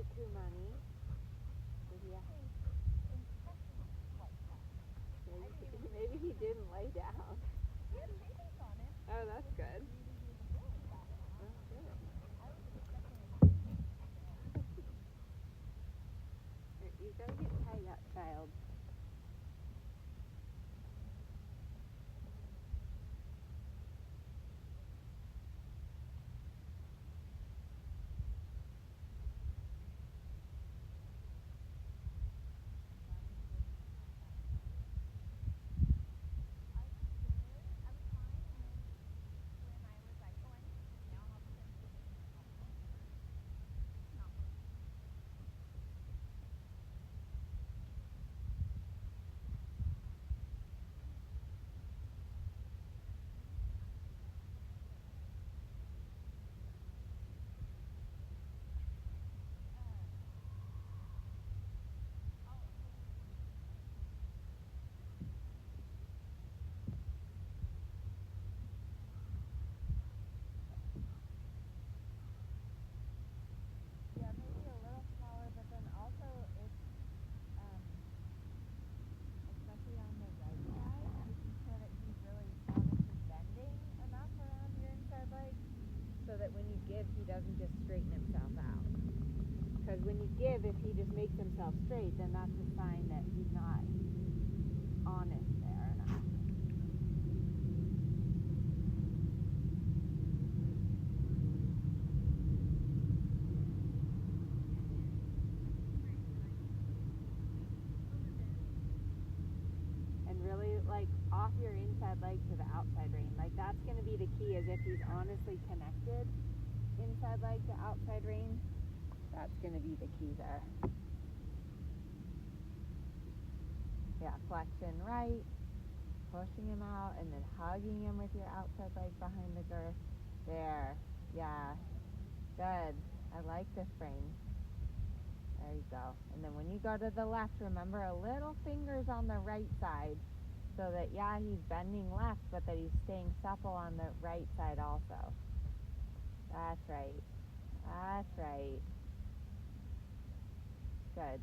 like Cumani. Yeah. Maybe he didn't lay down. Oh, that's good. Oh, good. You gotta get tied up, child. So that when you give, he doesn't just straighten himself out. Because when you give, if he just makes himself straight, then that's a sign that he's not honest there enough. And really, like, off your inside leg to the outside rein. Like, that's going to be the key, is if he's honestly connected inside leg to outside rein, that's going to be the key there. Yeah, flexion right, pushing him out, and then hugging him with your outside leg behind the girth. There. Yeah. Good. I like this frame. There you go. And then when you go to the left, remember a little fingers on the right side, so that, yeah, he's bending left, but that he's staying supple on the right side also. That's right. That's right. Good.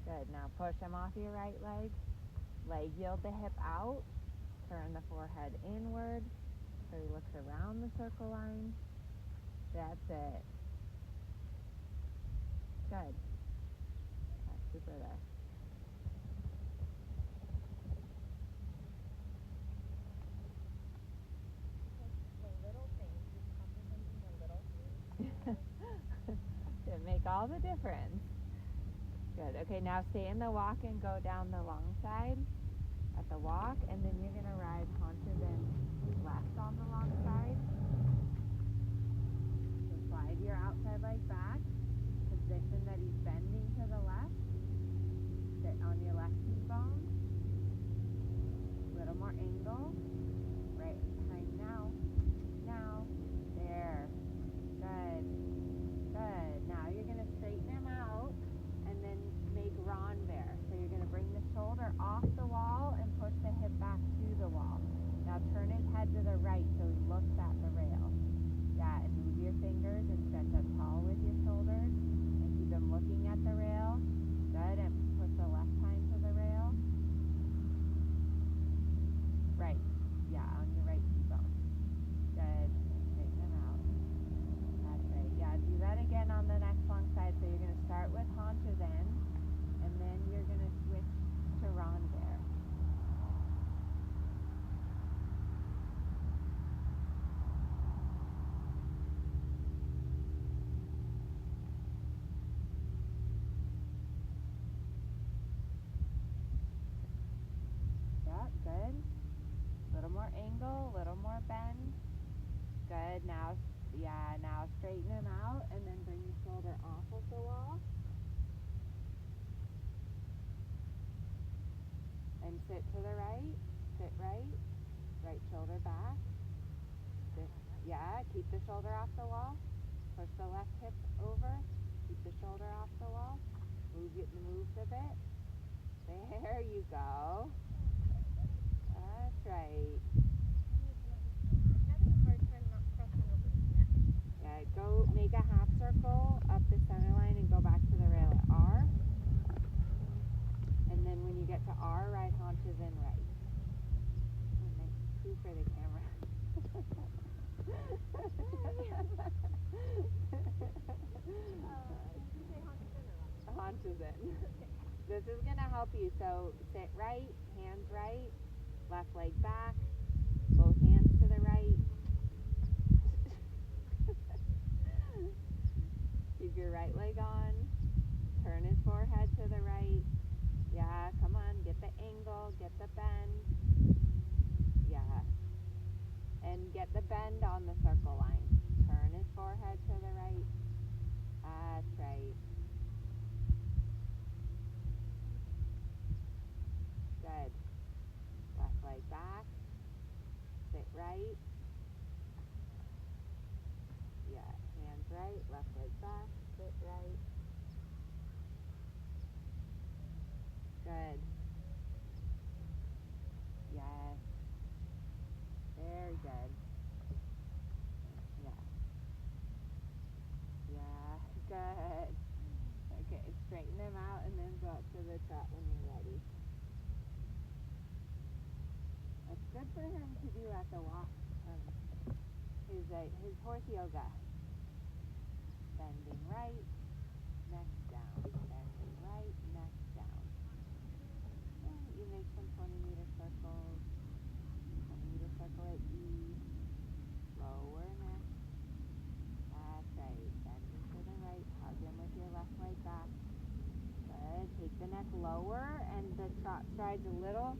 Good. Now push him off your right leg. Leg yield the hip out. Turn the forehead inward so he looks around the circle line. That's it. Good. That's super there. It make all the difference. Good. Okay, now stay in the walk and go down the long side at the walk, and then you're going to ride haunches and left on the long side. So slide your outside leg back, position that he's bending to the left, sit on your left knee bone, little more angle, right behind now, there, good, good. Now you're going to straighten him out and then make Ron bear. So you're going to bring the shoulder off the wall and push the hip back to the wall. Now turn his head to the right so he looks at the rail. Yeah, and move your fingers and stretch up tall with your shoulders and keep him looking at the rail. Good, and push the left hind to the rail. Right, yeah, on your right T-bone. Good, straighten him out. That's right, yeah, do that again on the next long side. So you're going to start with haunches in, and then you're going to switch to Ron bear. Yeah, good. A little more angle, a little more bend. Good. Now, yeah, now straighten him out and then bring the shoulder off of the wall. And sit to the right. Sit right. Right shoulder back. Yeah, keep the shoulder off the wall. Push the left hip over. Keep the shoulder off the wall. Move a bit. There you go. That's right. Yeah, go make a half circle up the center line get to R, right haunches in right. Oh, nice. Two for the camera. Haunches in. This is going to help you. So sit right, hands right, left leg back, both hands to the right. Keep your right leg on. Turn his forehead to the right. Yeah, come on, get the angle, get the bend. Yeah. And get the bend on the circle line. Turn his forehead to the right. That's right. Good. Left leg back. Sit right. Yeah, hands right, left leg back. Sit right. Good. Yes. Very good. Yeah. Yeah. Good. Okay, straighten him out and then go up to the trot when you're ready. It's good for him to do at the walk. His horse yoga. Bending right, neck down. Bending right, neck down. And you make some 20-meter circles. 20-meter circle at E. Lower neck. That's right. Bending to the right. Hug him with your left leg back. Good. Take the neck lower and the trot stride's a little,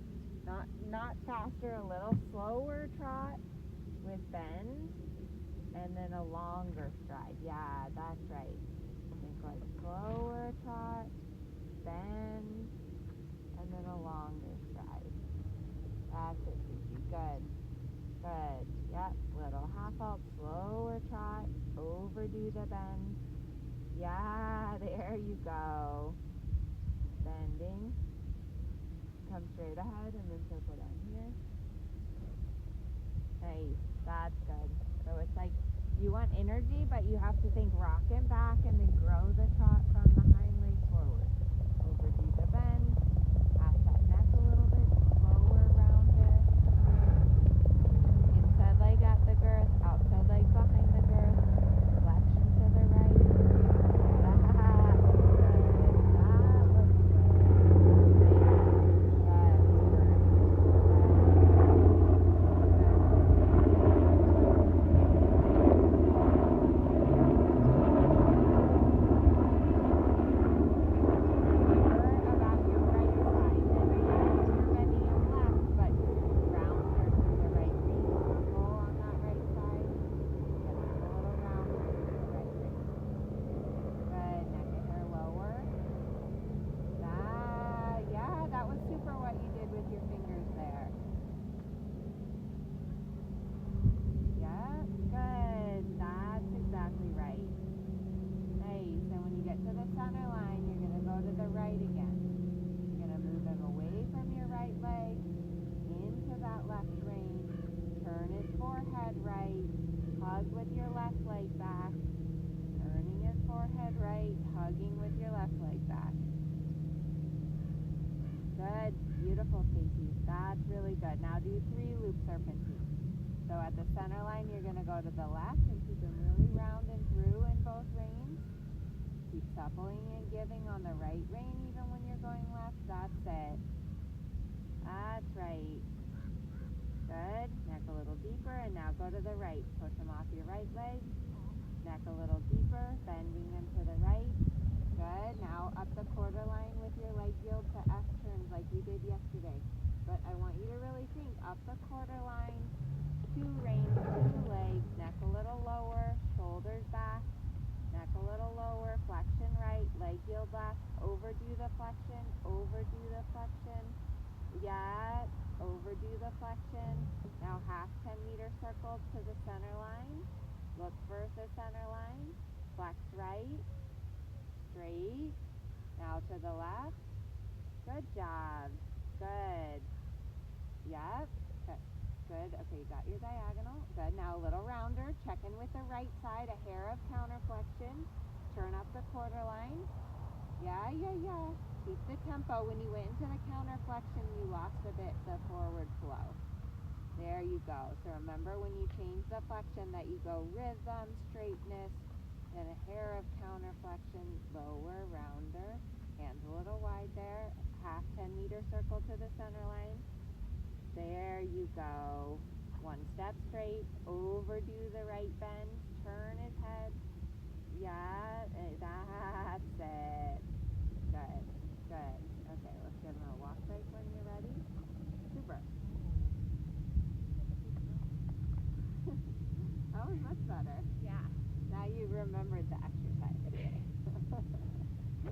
not faster, a little slower trot with bend. And then a longer stride. Yeah, that's right. Think like slower trot, bend, and then a longer stride. That's it, Susie. Good. Good. Yep. Little half halt, slower trot. Overdo the bend. Yeah, there you go. Bending. Come straight ahead and then circle down here. Nice. That's good. So it's like you want energy, but you have to think rocking back and then grow the trot from the hind leg forward. Overdo the bend. Pass that neck a little bit. Slower, rounder. Inside leg at the girth. Outside leg behind the girth. Flexion to the right. That's good. That looks good. Hug with your left leg back. Turning his forehead right. Hugging with your left leg back. Good. Beautiful, Stacy. That's really good. Now do 3 loop serpentines. So at the center line, you're going to go to the left and keep them really round and through in both reins. Keep suppling and giving on the right rein even when you're going left. That's it. That's right. Good. Neck a little deeper, and now go to the right. Push them off your right leg. Neck a little deeper, bending them to the right. Good. Now up the quarter line with your leg yield to F turns like we did yesterday. But I want you to really think up the quarter line, 2 reins, 2 legs, neck a little lower, shoulders back, neck a little lower, flexion right, leg yield left, overdo the flexion, overdo the flexion. Yeah, overdo the flexion. Now half 10-meter circle to the center line. Look for the center line. Flex right. Straight. Now to the left. Good job. Good. Yep. Good. Okay, you got your diagonal. Good. Now a little rounder. Check in with the right side. A hair of counter flexion. Turn up the quarter line. Yeah. Keep the tempo. When you went into the counter flexion, you lost a bit the forward flow. There you go. So remember when you change the flexion that you go rhythm, straightness, then a hair of counter flexion, lower, rounder, hands a little wide there, half 10-meter circle to the center line. There you go. One step straight, overdo the right bend, turn his head. Yeah, that's it. Good, good. Okay, let's give him a walk break when you're ready. Super. That was much better. Yeah. Now you remembered the exercise.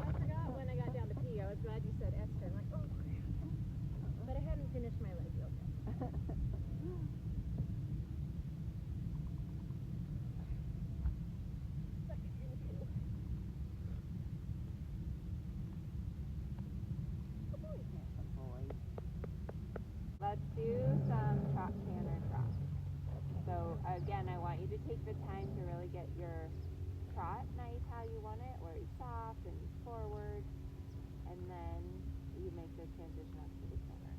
I forgot when I got down to pee. I was glad you said Esther. I'm like, oh crap. But I hadn't finished my leg yoga. Second and 2. Good boy. Let's do some trot, canter, trot. So again, I want you to take the time to really get your trot nice how you want it, where he's soft and he's forward, and then you make the transition up to the canter.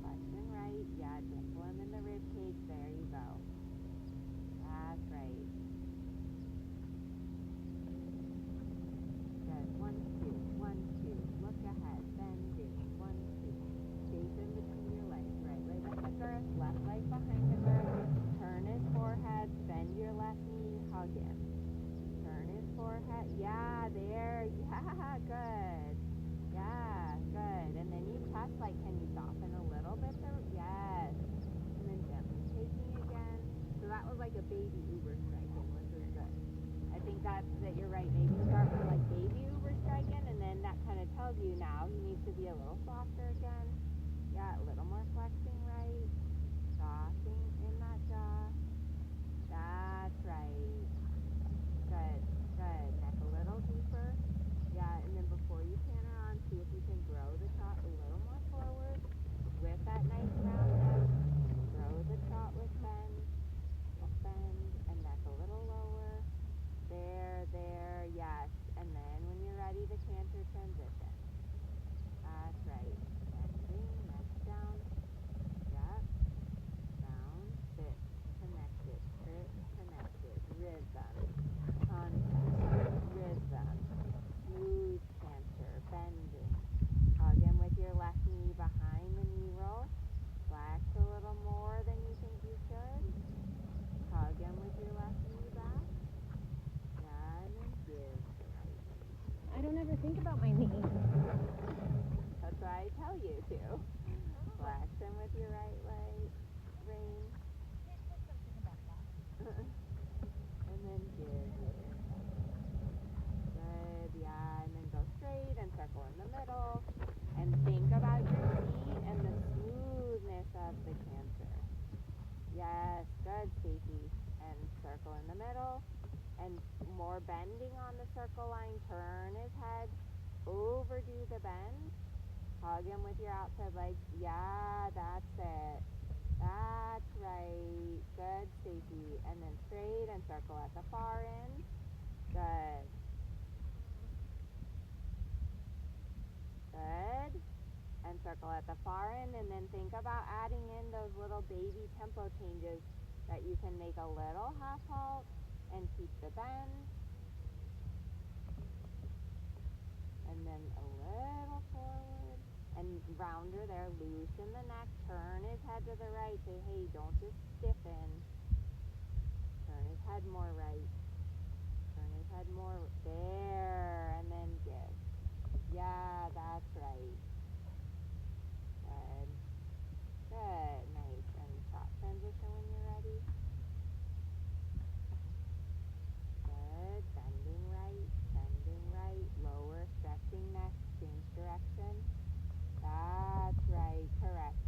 Flexion right, yeah, dimple him in the rib cage, there you go. That's right. Good, 1, 2, 1, 2, look ahead, bending, 1, 2. Space in between your legs, right leg at the girth, left leg behind the girth, turn his forehead, bend your left knee, hug him. Turn his forehead, yeah, there, yeah, good. Yeah, good. And then you test, like, can you soften a little bit there? Yes. And then gently taking again. So that was like a baby Uber striking, which was good. I think that you're right. Maybe start with like baby Uber striking, and then that kind of tells you now he needs to be a little softer again. Yeah, a little more flexing right. Softening in that jaw. That's right. Good, good. Neck a little deeper. Yeah, and then before you canter on, see if you can grow the trot a little more forward with that nice round neck. Grow the trot with bend, and neck a little lower. There, yes. And then when you're ready to canter, transition. That's right. Bending, neck down. Yep. Down, sit, connected, rhythm, contact, rhythm, smooth canter, bending. Hug him with your left knee behind the knee roll. Flex a little more than you think you should. Hug him with your left knee back. Yeah, and then give the right knee. I don't ever think about my knee. That's why I tell you to. Flex him with your right leg. Rein. And then give your good, yeah, and then go straight and circle in the middle. And think about your feet and the smoothness of the canter. Yes, good, Stacey. And circle in the middle. And more bending on the circle line. Turn his head. Overdo the bend. Hug him with your outside leg. Yeah, that's it. That's right. Good, Stacey. And then straight and circle at the far end. Good. Good. And circle at the far end, and then think about adding in those little baby tempo changes that you can make a little half halt and keep the bend. And then a little forward. And rounder there, loosen the neck, turn his head to the right, say, hey, don't just stiffen. Turn his head more right. Turn his head more, there, and then give. Yeah, that's right. Good. Good, nice. And trot transition when you're ready. Good, bending right, lower, stretching neck, change direction. That's right, correct.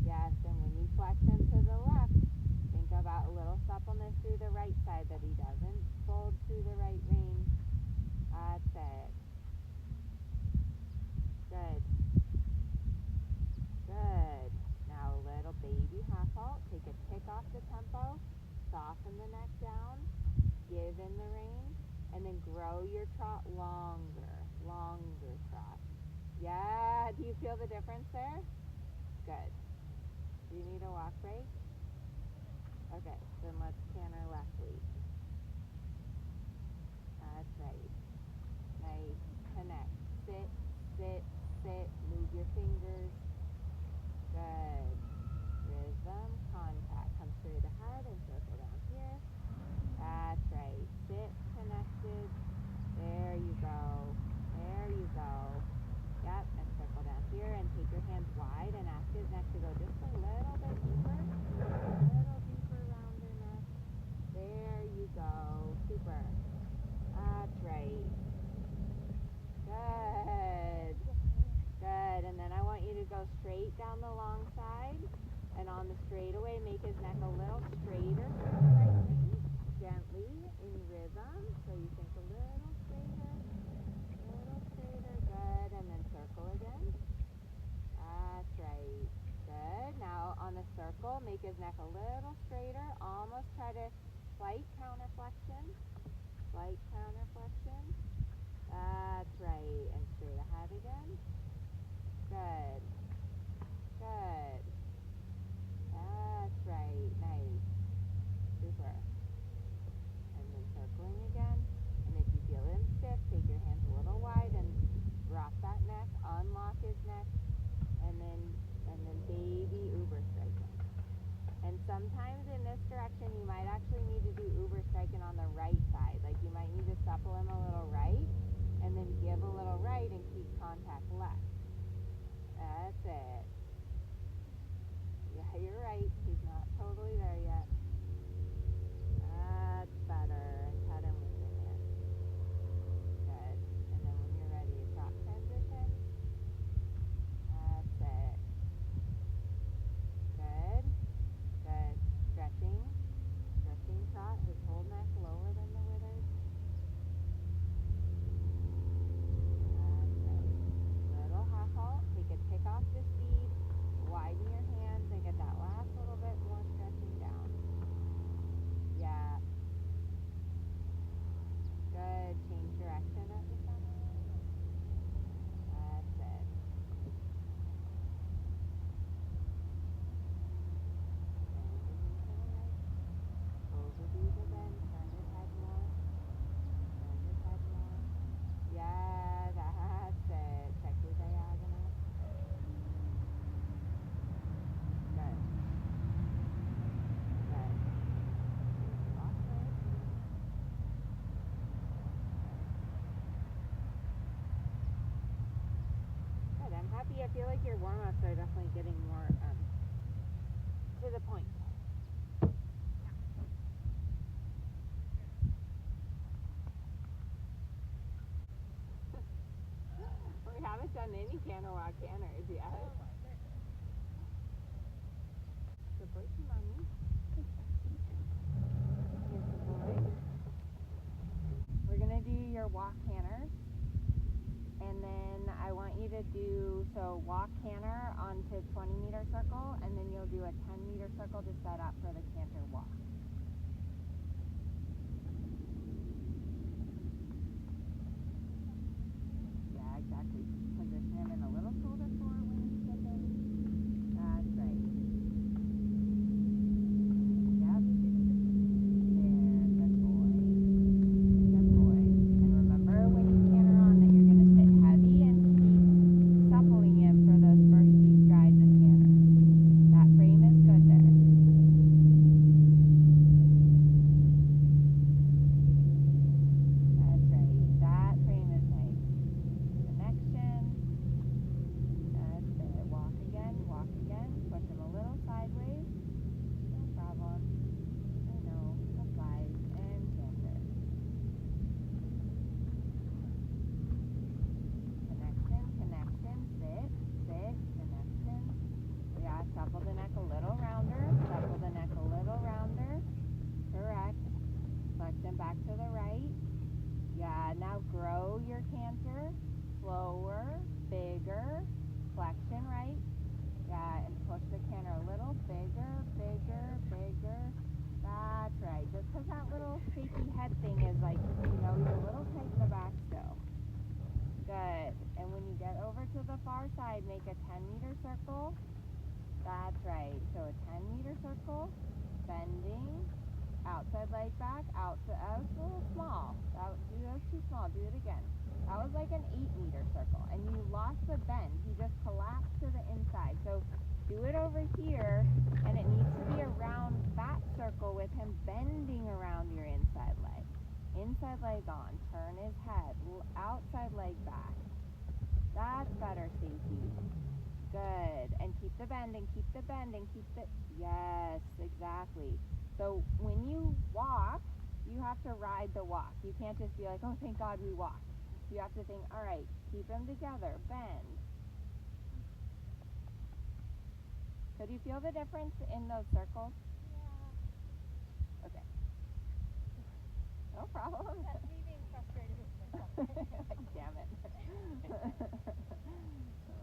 Yes, and when you flex him to the left, think about a little suppleness through the right side that he doesn't fold through the right rein. That's it. Good. Good. Now a little baby half halt. Take a tick off the tempo. Soften the neck down. Give in the rein. And And then grow your trot longer trot. Yeah, do you feel the difference there? Good. Do you need a walk break? Okay, then let's canter left lead. That's right. Nice. Connect. Sit, sit, sit. Move your fingers. Good. Rhythm, contact. Come straight ahead and circle down here. That's right. Sit connected. There you go. There you go. Yep, and circle down here and take your hands wide and ask his neck to go just a little bit deeper. A little deeper around your neck. There you go. Super. That's right. Good. Good. And then I want you to go straight down the long side. And on the straightaway, make his neck a little straighter for the right knee. Gently in rhythm. So you think a little straighter. Good. And then circle again. That's right. Good. Now on the circle, make his neck a little straighter. Almost try to slight counterflexion. Slight counterflexion. That's right. And straight ahead again. Good. Good. That's right. Nice. Super. And then circling again. And if you feel him stiff, take your hands a little wide and drop that neck. Unlock his neck. And then baby uber striking. And sometimes in this direction, you might actually need to do uber striking on the right side. Like you might need to supple him a little right. And then give a little right and keep contact left. That's it. Yeah, you're right. He's not totally there yet. That's better. And cut him with your hand. Good. And then when you're ready to trot transition. That's it. Good. Good. Stretching. Stretching trot. His whole neck lower than the withers. Little half halt, take a tick off the speed, widen your hands and get that last little bit more stretching down. Yeah. Good. Change direction at the center. That's it. Overdo the bend, turn your head more. Turn your head more. Yeah, that's it. Check your diagonal. Good. Good. Walk right. Good. I'm happy. I feel like your warm-ups are definitely getting more to the point. We haven't done any canter walk canters yet. Good boy, Cumani. Here's the boy. We're going to do your walk canters. And then I want you to do, so walk canter onto 20-meter circle, and then you'll do a 10-meter circle to set up for the canter walk. Yeah, exactly. Position him in a little shoulder forward when you get in. That's right. Yep. There, good boy. Good boy. And remember when you canter on that you're going to sit heavy and keep suppling him for those first few strides of canter. That frame is good there. That's right. That frame is nice. Connection. That's it. Walk again. Push him a little sideways. No problem. I know. Applies and canter. Connection. Sit. Connection. Yeah, supple the neck a little rounder. Correct. Flex him back to the right. Yeah, now grow your canter. Slower, bigger, flexion right. Yeah, and push the canter a little bigger. That's right. Just because that little shaky head thing is like, he's a little tight in the back still. Good. And when you get over to the far side, make a 10-meter circle. That's right. So a 10-meter circle, bending, outside leg back, that was a little small. That was too small. Do it again. That was like an 8-meter circle, and you lost the bend. He just collapsed to the inside. So do it over here, and it needs to be a round fat circle with him bending around your inside leg. Inside leg on, turn his head, outside leg back. That's better, Stacey. Good. And keep the bending, yes, exactly. So when you walk, you have to ride the walk. You can't just be like, oh, thank God we walked. You have to think, all right, keep them together, bend. So do you feel the difference in those circles? Yeah. Okay. No problem. That's me being frustrated with myself. Like, damn it.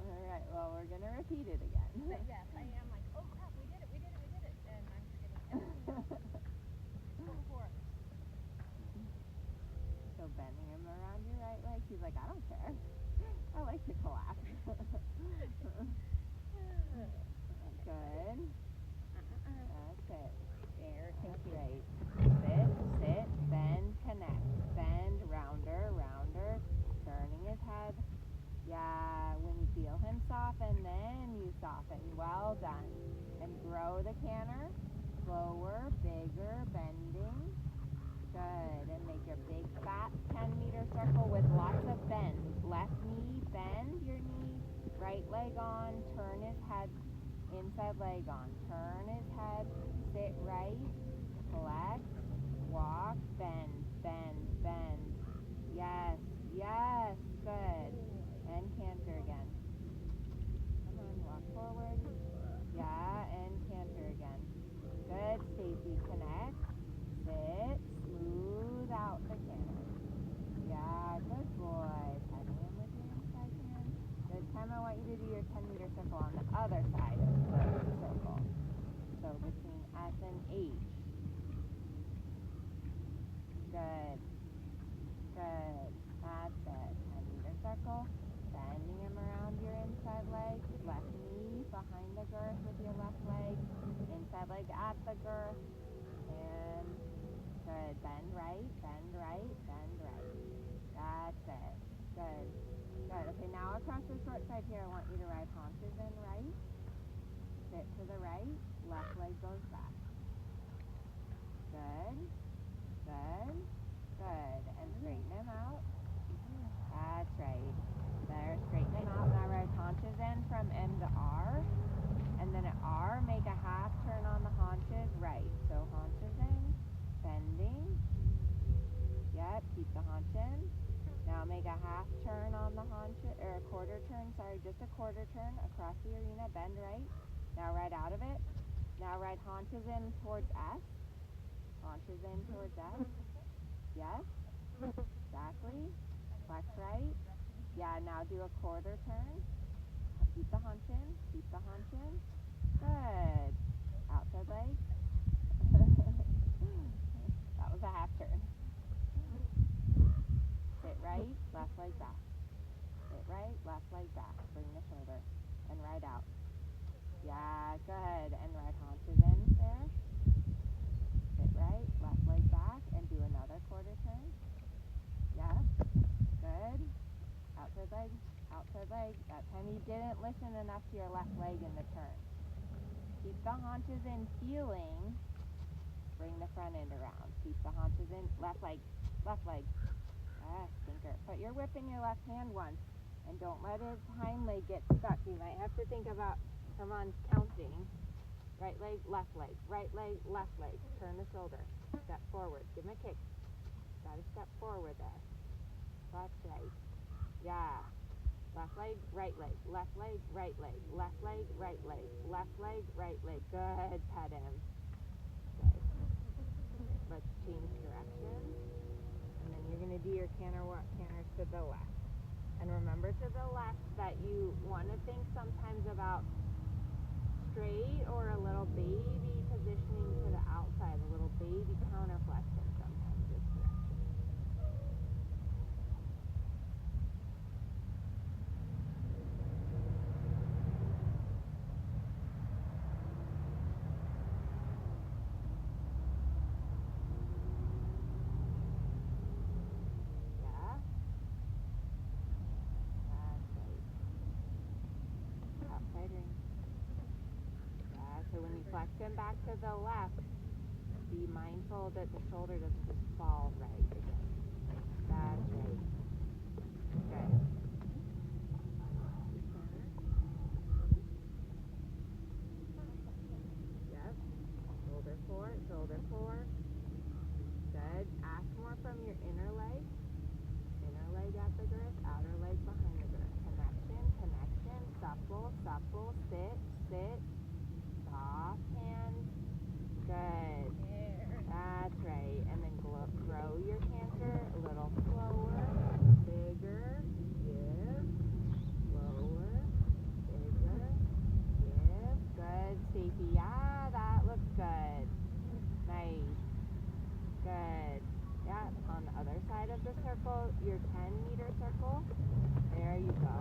All right, well, we're going to repeat it again. But yes, I am like, oh crap, we did it. And I'm forgetting everything. Four. So bending him around your right leg, he's like, I don't care. I like to collapse. Good. That's it. There, That's right. Sit, bend, connect. Bend, rounder, turning his head. Yeah, when you feel him soften, then you soften. Well done. And grow the canter. Slower, bigger, bending. Good. And make your big fat 10-meter circle with lots of bends. Left knee, bend your knee. Right leg on, turn his head. Inside leg on, turn his head. Sit right, flex, walk, bend. Yes, good. And canter again. Come on, walk forward. Yeah, and canter again. Good, Stacey. Connect. Sit. Smooth out the canter. Yeah, good boy. Petting him with your inside hand. This time I want you to do your 10-meter circle on the other side of the circle. So between S and H. Good. That's it. 10-meter circle. Bending him around your inside leg. Left knee behind the girth with your left leg. Inside leg at the girth. And good. Bend right. That's it. Good. Okay, now across the short side here, I want you to ride haunches in right. Sit to the right. Left leg goes back. Good. And straighten him out. That's right. There, straighten him out. Now ride haunches in from M to R. And then at R, make a half turn on the haunches right. So haunches in, bending. Yep, keep the haunch in. Now make a half turn on the haunches, or a quarter turn, just a quarter turn across the arena. Bend right. Now ride out of it. Now ride haunches in towards S. Haunches in towards S. Yes. Exactly. Flex right. Yeah, now do a quarter turn. Keep the haunch in. Good. Outside leg. That was a half turn. Sit right, left leg back. Sit right, left leg back. Bring the shoulder. And ride out. Yeah, good. And ride haunches in there. Sit right, left leg back, and do another quarter turn. Yes. Good. Outside leg. That time you didn't listen enough to your left leg in the turn. Keep the haunches in, feeling. Bring the front end around. Keep the haunches in. Left leg. Stinker. Put your whip in your left hand once, and don't let his hind leg get stuck. You might have to think about, come on, counting. Right leg, left leg. Left leg. Turn the shoulder. Step forward. Give him a kick. Gotta step forward there. That's right. Yeah. Left leg, right leg. Left leg, right leg. Left leg, right leg. Left leg, right leg. Good. Pet him. Good. Let's change direction. And then you're going to do your canters to the left. And remember to the left that you want to think sometimes about straight or a little baby positioning to the outside, a little baby counter flexion sometimes this direction. them back to the left. Be mindful that the shoulder doesn't just fall right again. That's right. Good. Yep. Shoulder four. Good. Ask more from your inner leg. Inner leg at the girth, outer leg behind the girth. Connection. Supple. Sit. Soft hands. Good. That's right. And then grow your canter a little slower, bigger, give, slower, bigger, give. Good, Stacey. Yeah, that looks good. Nice. Good. Yeah, on the other side of the circle, your 10-meter circle. There you go.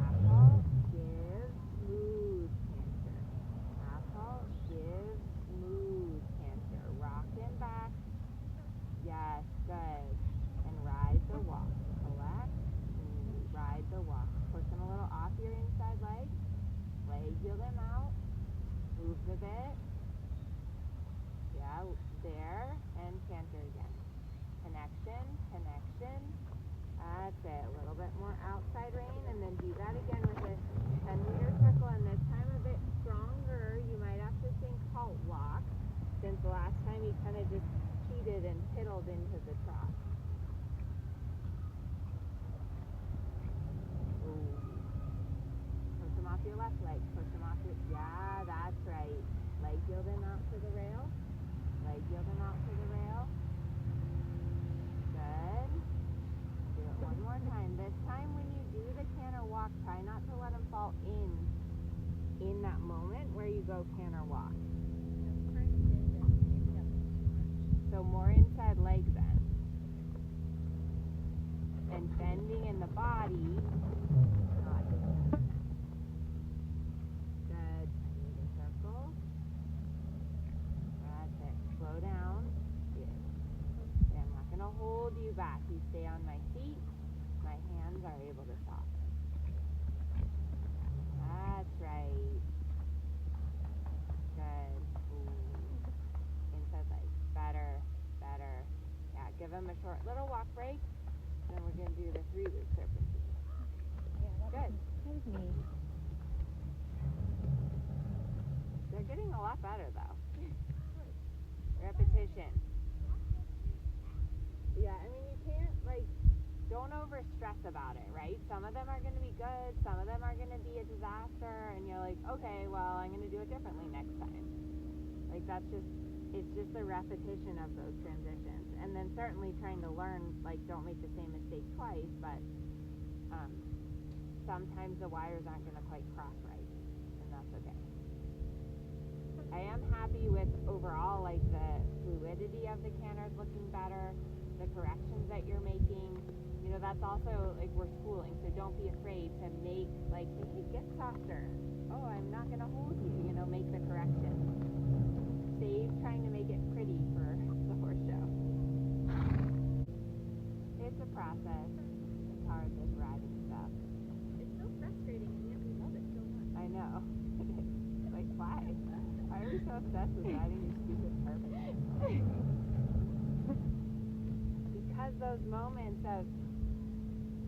Apple, give, smooth canter. Apple, give, smooth canter. Rocking back. Yes, good. And ride the walk. Collect, smooth. Ride the walk. Pushing a little off your inside leg. Leg heel them out. Move a bit. Yeah, there. And canter again. Connection. That's it. A little bit more outside rein, and then do that again with a 10-meter circle, and this time a bit stronger. You might have to think halt walk, since the last time you kind of just cheated and piddled into the trot. Ooh. Push them off your left leg. Yeah, that's right. Leg heel them out to the rail. Good. Do it one more time. This time when you do the canter walk, try not to let them fall in that moment where you go canter walk. So more inside leg bend. And bending in the body, not just in the neck. Good. I need a circle. That's it. Slow down. Okay, I'm not going to hold you back. You stay on my feet. My hands are able to soften. That's right. Good. Ooh. Inside leg. Better. Yeah, give them a short little walk break. Then we're going to do the 3-loop serpentine. Yeah, good. That was me. They're getting a lot better though. Repetition. Yeah, I mean, you can't, don't over stress about it, right? Some of them are going to be good, some of them are going to be a disaster, and you're like, okay, well, I'm going to do it differently next time. It's just a repetition of those transitions. And then certainly trying to learn, don't make the same mistake twice, but sometimes the wires aren't going to quite cross right, and that's okay. I am happy with overall, the fluidity of the canters looking better, the corrections that you're making. That's also, we're schooling, so don't be afraid to make, hey, get softer. Oh, I'm not going to hold you, make the correction. Save trying to make it pretty for the horse show. It's a process. It's hard, this riding stuff. It's so frustrating, and yet we love it so much. I know. Why? Why are we so obsessed with riding these stupid purposes? Because those moments of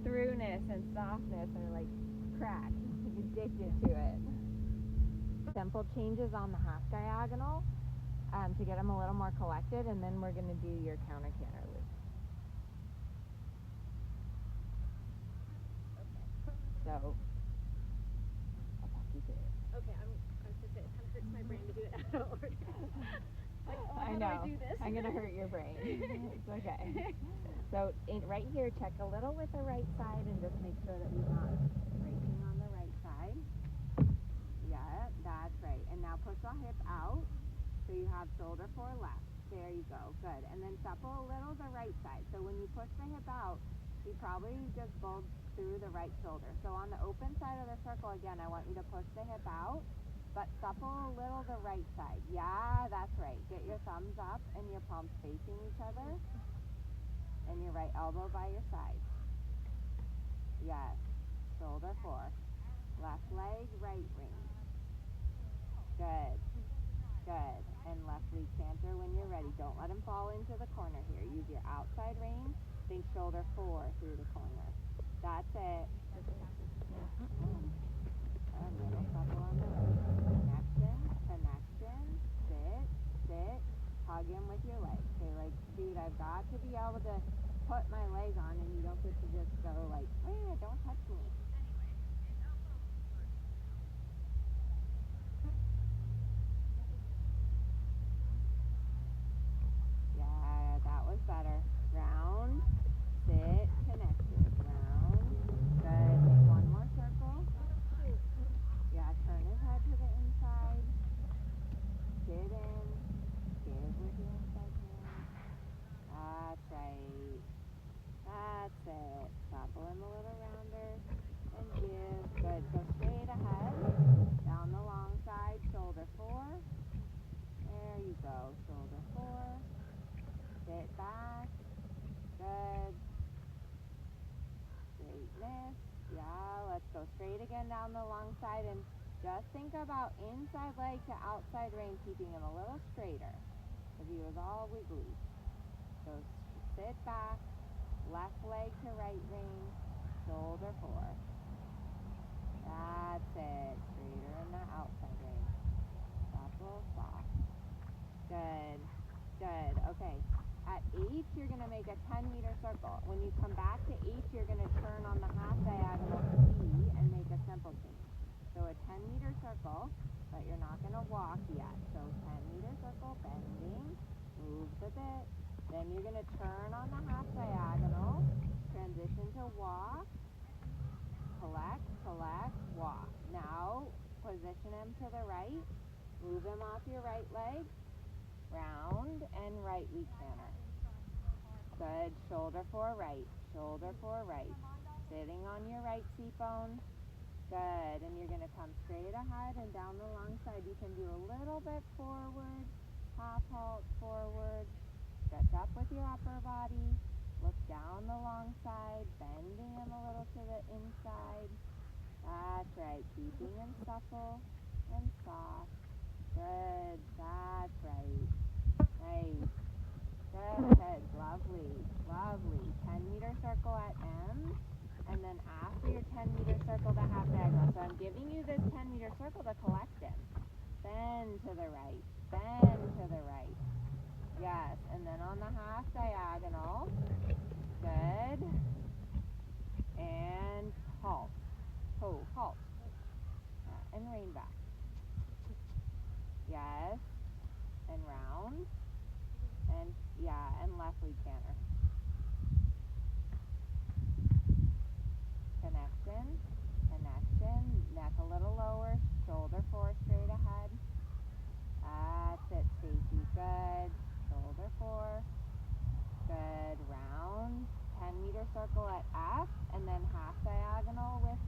throughness and softness are crack. You're addicted to it. Simple changes on the half diagonal to get them a little more collected, and then we're going to do your counter canter loop. Okay. So, I'll talk you through it. Okay, I was going to say, it kind of hurts my brain to do it out of order. I know. How do I do this? I'm going to hurt your brain. It's okay. So, right here, check a little with the right side and just make sure that you're not racing on the right side. Yeah, that's right. And now push the hip out so you have shoulder 4 left. There you go. Good. And then supple a little the right side. So when you push the hip out, you probably just bulge through the right shoulder. So on the open side of the circle, again, I want you to push the hip out, but supple a little the right side. Yeah, that's right. Get your thumbs up and your palms facing each other, and your right elbow by your side. Yes. Shoulder 4. Left leg, right rein. Good. Good. And left lead canter when you're ready. Don't let him fall into the corner here. Use your outside rein. Think shoulder 4 through the corner. That's it. A little supple on the right. Connection, connection. Sit, sit. Hug him with your leg. Say like, dude, I've got to be able to put my leg on, and you don't get to just go like, don't touch me. Yeah, that was better. Round, sit, connected. Round. Good. Make one more circle. Yeah, turn his head to the inside. Sit in. Give with your inside hand. That's right. That's it. Supple him a little rounder. And give. Good. Go straight ahead. Down the long side. Shoulder 4. There you go. Shoulder 4. Sit back. Good. Straightness. Yeah, let's go straight again down the long side, and just think about inside leg to outside rein, keeping him a little straighter, because he was all wiggly. So sit back, left leg to right rein, shoulder 4. That's it. Straighter in the outside rein. Supple, soft. Good. Good. Okay. At H, you're going to make a 10-meter circle. When you come back to H, you're going to turn on the half diagonal to E and make a simple change. So a 10-meter circle, but you're not going to walk yet. So 10-meter circle, bending, move the bit. Then you're going to turn on the half diagonal, transition to walk, collect, collect, walk. Now, position him to the right, move him off your right leg, round, and right lead canter. Good. Shoulder 4 right. Shoulder 4 right. Sitting on your right seat bone. Good. And you're going to come straight ahead and down the long side. You can do a little bit forward. Half halt forward. Stretch up with your upper body. Look down the long side. Bending him a little to the inside. That's right. Keeping him supple and soft. Good. That's right. Nice. Good. Lovely. Lovely. 10-meter circle at M. And then after your 10-meter circle, the half diagonal. So I'm giving you this 10-meter circle to collect him. Bend to the right. Bend to the right. Yes. And then on the half diagonal. Good. And halt. Oh, halt. And rein back. Yes. And round. And and left lead canter. Connection, connection, neck a little lower, shoulder 4 straight ahead. That's it, Stacy. Good. Shoulder 4. Good. Round. 10-meter circle at F, and then half diagonal with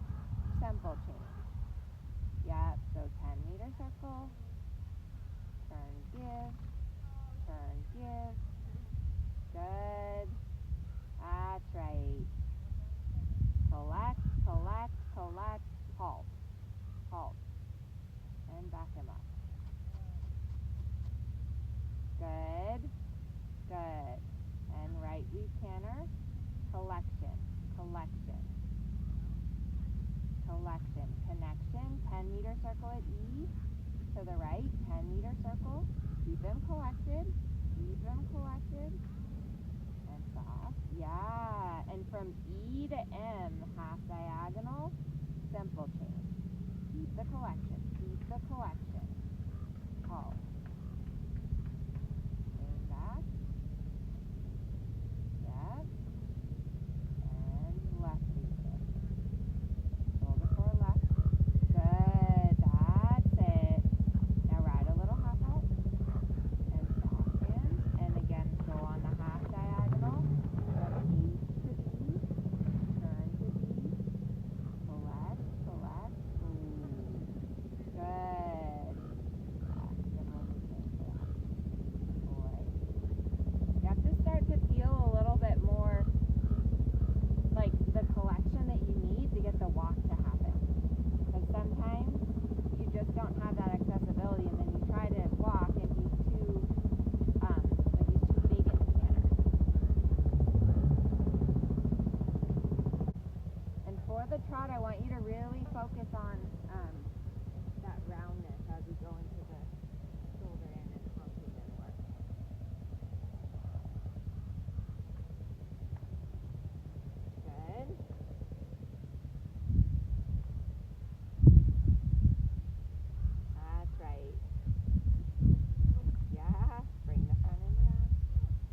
simple change. Yep. So 10-meter circle. Turn, give. Turn, give. Good. That's right. Collect, collect, collect, halt. Halt. And back him up. Good. Good. And right lead canter. Collection. Collection. Collection. Connection. 10-meter circle at E. To the right. 10-meter circle. Keep him collected. Keep them collected and soft. Yeah. And from E to M, half diagonal, simple change. Keep the collection. Keep the collection. Halt. Lean back. Yep. And left lead kick. Shoulder 4 left. Good. That's it. Now ride a little half halt. And again, go on the half diagonal, from E to B, turn to B, collect, collect, ooh. Good. I want you to really focus on that roundness as we go into the shoulder in and haunches in work. Good. That's right. Yeah, bring the front end around.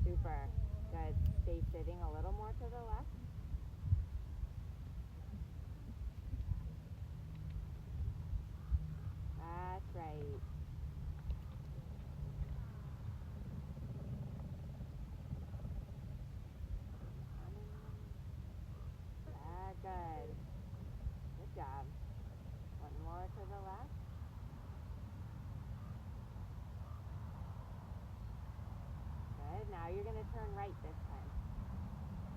Super. Good. Stay sitting a little more to the left. That's right. Yeah, good. Good job. One more to the left. Good. Now you're going to turn right this time.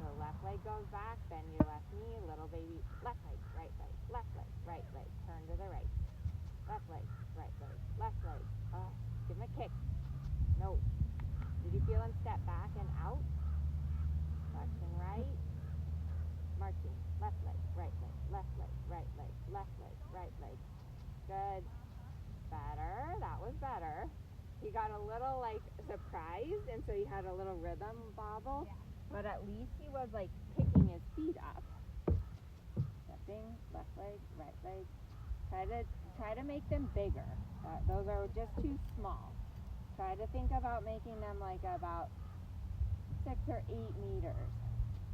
So left leg goes back, bend your left knee, little baby, left leg, right leg, left leg, right leg, turn to the right. Left leg, right leg, left leg. Give him a kick. No. Did you feel him step back and out? Flexion right. Marching. Left leg, right leg, left leg, right leg, left leg, right leg. Good. Better. That was better. He got a little surprised, and so he had a little rhythm bobble. Yeah. But at least he was picking his feet up. Stepping, left leg, right leg. Try to make them bigger. Those are just too small. Try to think about making them about 6 or 8 meters.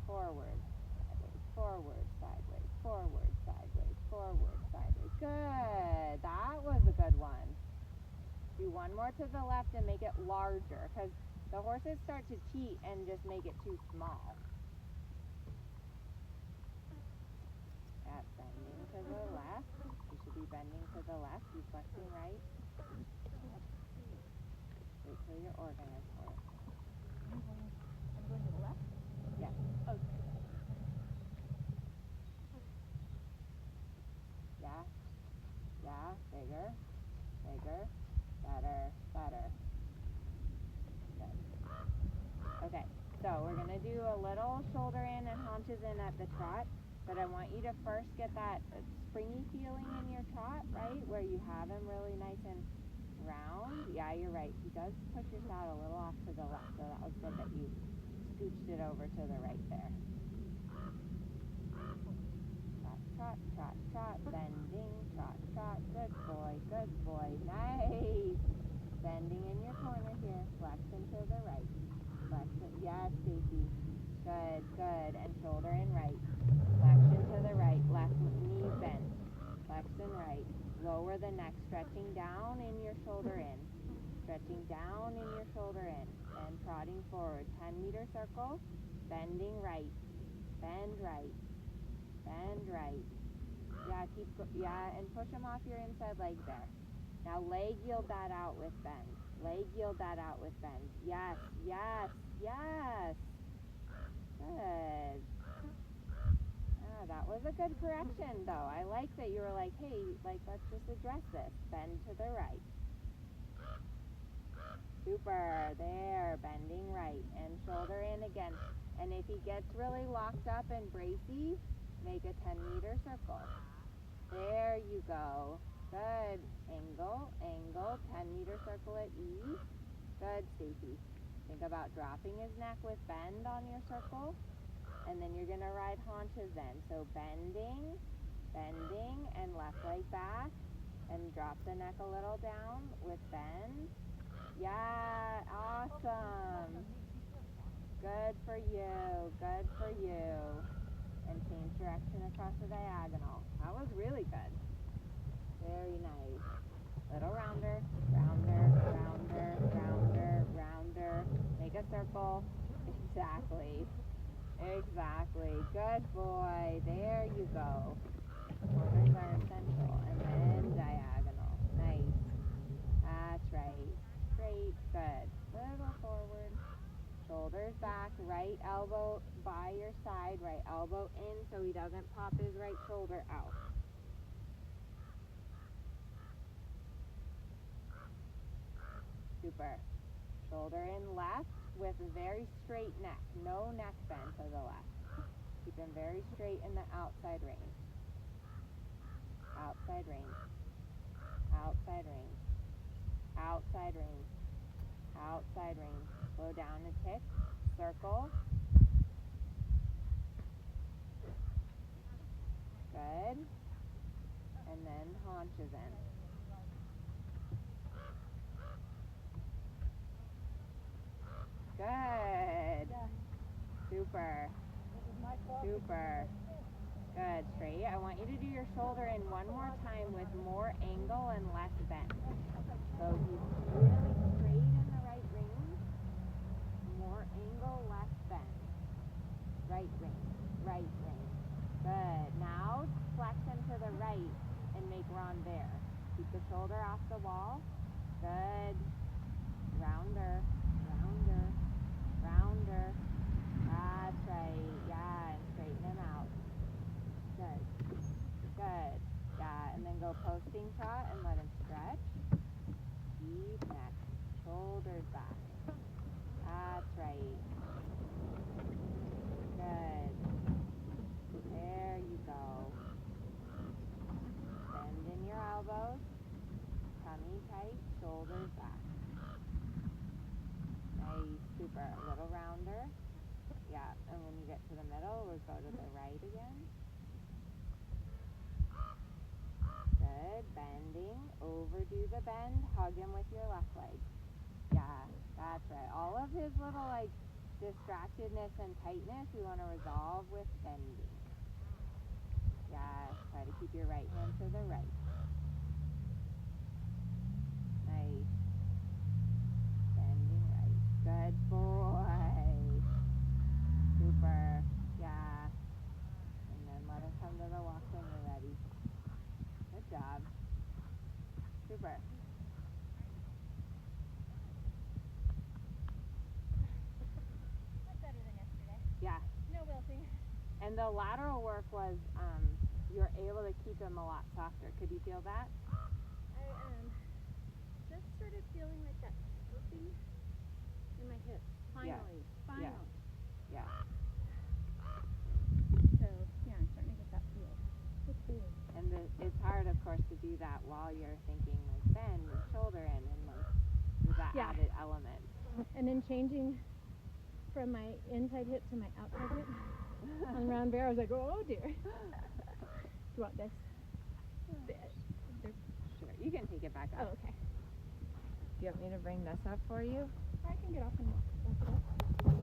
Forward, sideways, forward, sideways, forward, sideways, forward, sideways. Good. That was a good one. Do one more to the left and make it larger, because the horses start to cheat and just make it too small. That's bending to the left. You should be bending to the left. You flexing right. Wait till you're organized for it. I'm going to the left? Yes. Okay. Yeah. Yeah. Bigger. Bigger. Better. Better. Good. Okay. So we're going to do a little shoulder in and haunches in at the trot. But I want you to first get that springy feeling in your trot, right? Where you have him really nice and round. Yeah, you're right. He does push your saddle a little off to the left, so that was good that you scooched it over to the right there. Trot, trot, trot, trot, bending, trot, trot. Good boy, good boy. Nice. Bending in your corner here. Flexion to the right. Flexion. Yes, Stacy. Good, good. And shoulder in right. Flexion to the right. Left knee bent. Flexion right. Lower the neck, stretching down in your shoulder in. Stretching down in your shoulder in. And trotting forward. 10-meter circle. Bending right. Bend right. Bend right. Yeah, and push them off your inside leg there. Now leg yield that out with bend. Leg yield that out with bend. Yes, yes, yes. Good. That was a good correction, though. I like that you were like, hey, let's just address this. Bend to the right. Super. There. Bending right. And shoulder in again. And if he gets really locked up and bracy, make a 10-meter circle. There you go. Good. Angle, angle. 10-meter circle at ease. Good, Stacy. Think about dropping his neck with bend on your circle. And then you're going to ride haunches then. So bending, bending, and left leg back. And drop the neck a little down with bend. Yeah, awesome. Good for you. Good for you. And change direction across the diagonal. That was really good. Very nice. Little rounder, rounder, rounder, rounder, rounder. Make a circle. Exactly. Exactly. Good boy. There you go. Shoulders are central. And then diagonal. Nice. That's right. Straight. Good. Little forward. Shoulders back. Right elbow by your side. Right elbow in so he doesn't pop his right shoulder out. Super. Shoulder in left with a very straight neck. No neck bend to the left. Keep him very straight in the outside range. outside rein, outside rein, outside rein, outside rein. Slow down a tick, circle. Good. And then haunches in. Good. Super. Super. Good. Straight. I want you to do your shoulder in one more time with more angle and less bend. So he's really straight in the right rein. More angle, less bend. Right rein. Right rein. Good. Now flex him to the right and make rondeur. Keep the shoulder off the wall. Good. Rounder. Rounder. Rounder. That's right. Yeah, and straighten him out. Good. Good. Yeah, and then go posting trot and let him stretch. Deep neck. Shoulders back. That's right. Good. There you go. Bend in your elbows. Tummy tight. Shoulders back. Nice. Super. A little rounder. Yeah, and when you get to the middle, we'll go to the right again. Good. Bending. Overdo the bend. Hug him with your left leg. Yeah, that's right. All of his little, like, distractedness and tightness, we want to resolve with bending. Yeah, try to keep your right hand to the right. Nice. Bending right. Good boy. Super. Yeah. And then let him come to the walk when you're ready. Good job. Super. Much better than yesterday. Yeah. No wilting. And the lateral work was, you were able to keep him a lot softer. Could you feel that? I just started feeling like that slipping in my hips. Finally. Finally. Yeah. So, yeah, I'm starting to get that feel. It's weird. And it's hard, of course, to do that while you're thinking, like, bend and shoulder in and, like, there's that added element. And then changing from my inside hip to my outside hip on round bear, I was like, oh dear. Do you want this? Sure, you can take it back up. Oh, okay. Do you want me to bring this up for you? I can get off and walk.